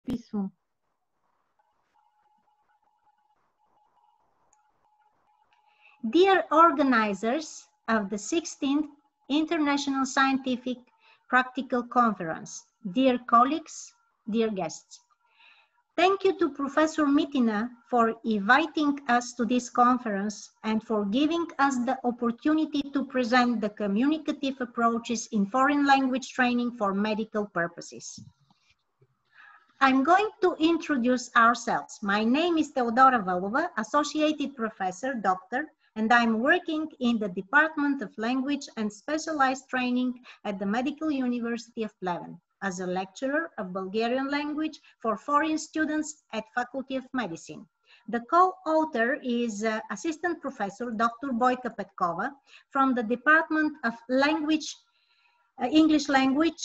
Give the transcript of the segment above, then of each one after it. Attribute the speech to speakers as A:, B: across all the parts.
A: записвам.
B: Dear organizers of the 16th International Scientific Practical Conference, dear colleagues, dear guests, thank you to Professor Mitina for inviting us to this conference and for giving us the opportunity to present the communicative approaches in foreign language training for medical purposes. I'm going to introduce ourselves. My name is Teodora Valova, Associated Professor, Doctor, and I'm working in the Department of Language and Specialized Training at the Medical University of Pleven as a lecturer of Bulgarian language for foreign students at Faculty of Medicine. The co-author is Assistant Professor Dr. Boyka Petkova from the Department of English Language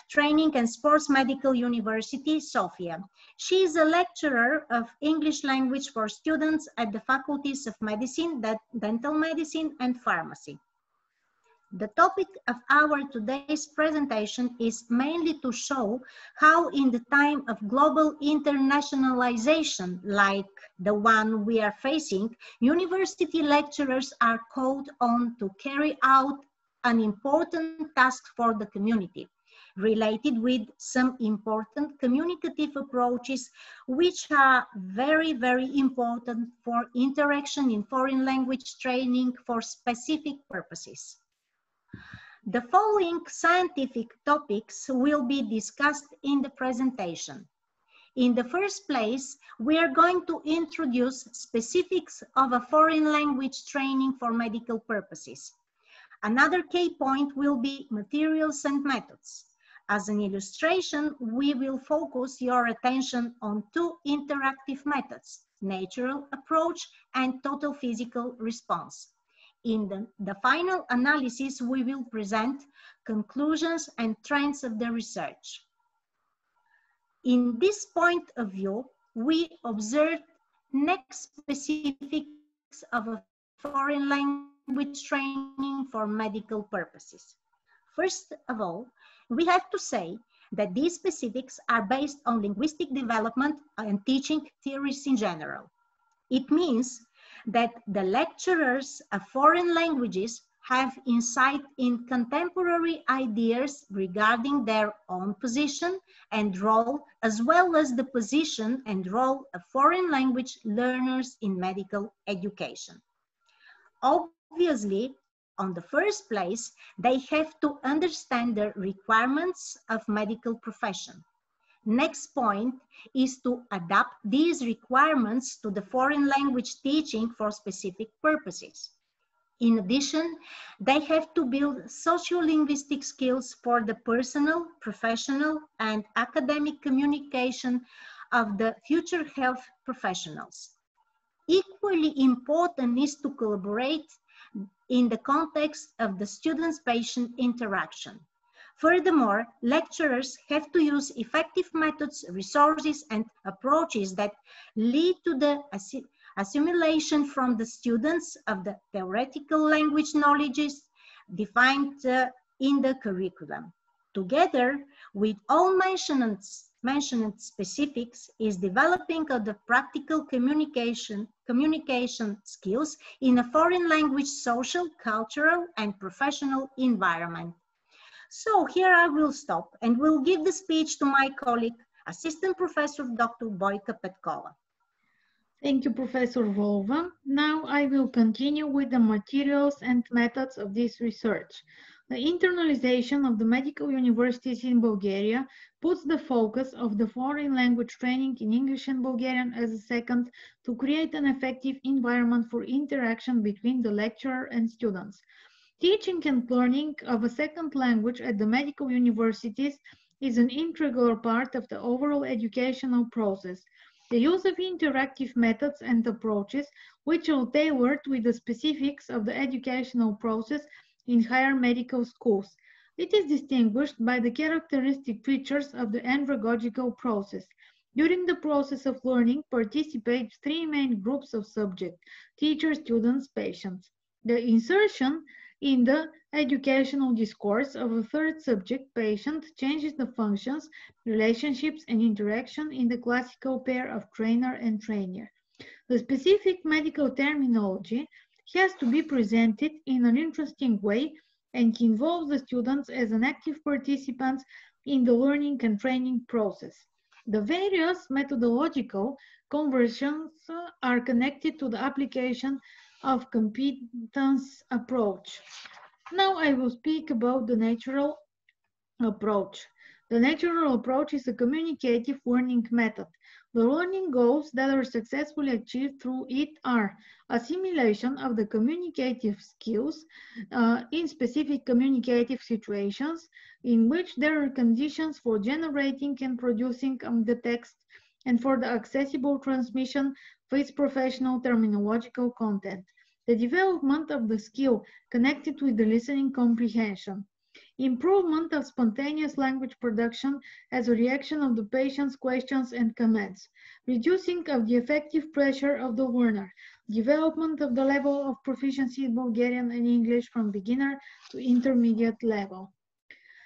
B: Training and Sports Medical University, Sofia. She is a lecturer of English language for students at the faculties of medicine, dental medicine, and pharmacy. The topic of our today's presentation is mainly to show how in the time of global internationalization, like the one we are facing, university lecturers are called on to carry out an important task for the community, related with some important communicative approaches, which are very, very important for interaction in foreign language training for specific purposes. The following scientific topics will be discussed in the presentation. In the first place, we are going to introduce specifics of a foreign language training for medical purposes. Another key point will be materials and methods. As an illustration, we will focus your attention on two interactive methods, natural approach and total physical response. In the final analysis, we will present conclusions and trends of the research. In this point of view, we observe next specifics of a foreign language training for medical purposes. First of all, we have to say that these specifics are based on linguistic development and teaching theories in general. It means that the lecturers of foreign languages have insight in contemporary ideas regarding their own position and role, as well as the position and role of foreign language learners in medical education. Obviously, on the first place, they have to understand the requirements of medical profession. Next point is to adapt these requirements to the foreign language teaching for specific purposes. In addition, they have to build sociolinguistic skills for the personal, professional, and academic communication of the future health professionals. Equally important is to collaborate in the context of the student-patient interaction. Furthermore, lecturers have to use effective methods, resources, and approaches that lead to the assimilation from the students of the theoretical language knowledges defined in the curriculum. Together with all mentioned specifics is developing of the practical communication skills in a foreign language social, cultural, and professional environment. So here I will stop and will give the speech to my colleague, Assistant Professor Dr. Boyka Petkova.
A: Thank you, Professor Volva. Now I will continue with the materials and methods of this research. The internalization of the medical universities in Bulgaria puts the focus of the foreign language training in English and Bulgarian as a second to create an effective environment for interaction between the lecturer and students. Teaching and learning of a second language at the medical universities is an integral part of the overall educational process. The use of interactive methods and approaches, which are tailored with the specifics of the educational process in higher medical schools. It is distinguished by the characteristic features of the andragogical process. During the process of learning participate three main groups of subjects: teachers, students, patients. The insertion In the educational discourse of a third subject, patient changes the functions, relationships, and interaction in the classical pair of trainer and trainer. The specific medical terminology has to be presented in an interesting way and involves the students as an active participants in the learning and training process. The various methodological conversions are connected to the application of competence approach. Now I will speak about the natural approach. The natural approach is a communicative learning method. The learning goals that are successfully achieved through it are assimilation of the communicative skills in specific communicative situations in which there are conditions for generating and producing the text and for the accessible transmission of its professional terminological content. The development of the skill connected with the listening comprehension. Improvement of spontaneous language production as a reaction of the patient's questions and comments. Reducing of the effective pressure of the learner. Development of the level of proficiency in Bulgarian and English from beginner to intermediate level.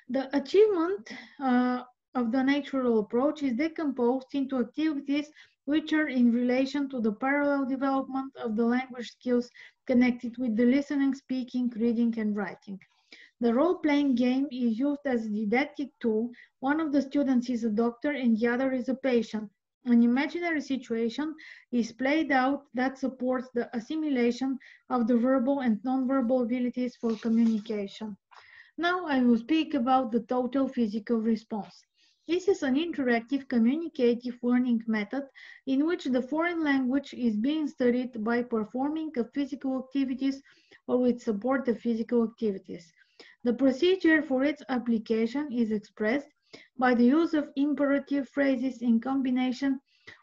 A: The achievement of the natural approach is decomposed into activities which are in relation to the parallel development of the language skills connected with the listening, speaking, reading, and writing. The role-playing game is used as a didactic tool. One of the students is a doctor and the other is a patient. An imaginary situation is played out that supports the assimilation of the verbal and non-verbal abilities for communication. Now I will speak about the total physical response. This is an interactive communicative learning method in which the foreign language is being studied by performing of physical activities or with support of physical activities. The procedure for its application is expressed by the use of imperative phrases in combination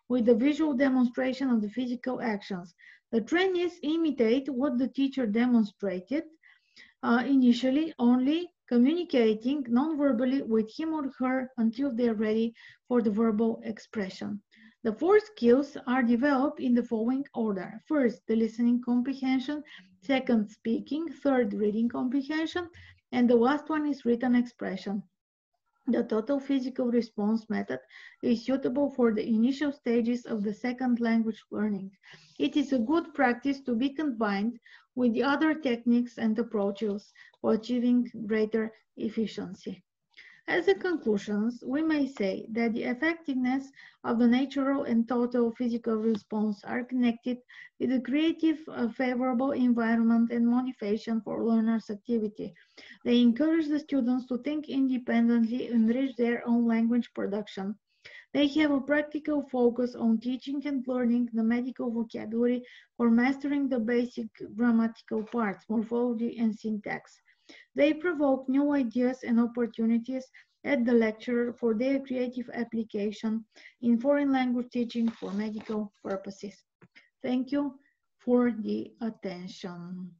A: with the visual demonstration of the physical actions. The trainees imitate what the teacher demonstrated initially, only communicating non-verbally with him or her until they're ready for the verbal expression. The four skills are developed in the following order. First, the listening comprehension. Second, speaking. Third, reading comprehension. And the last one is written expression. The total physical response method is suitable for the initial stages of the second language learning. It is a good practice to be combined with the other techniques and approaches for achieving greater efficiency. As a conclusion, we may say that the effectiveness of the natural and total physical response are connected with a creative, favorable environment and motivation for learners' activity. They encourage the students to think independently and enrich their own language production. They have a practical focus on teaching and learning the medical vocabulary or mastering the basic grammatical parts, morphology, and syntax. They provoke new ideas and opportunities at the lecturer for their creative application in foreign language teaching for medical purposes. Thank you for the attention.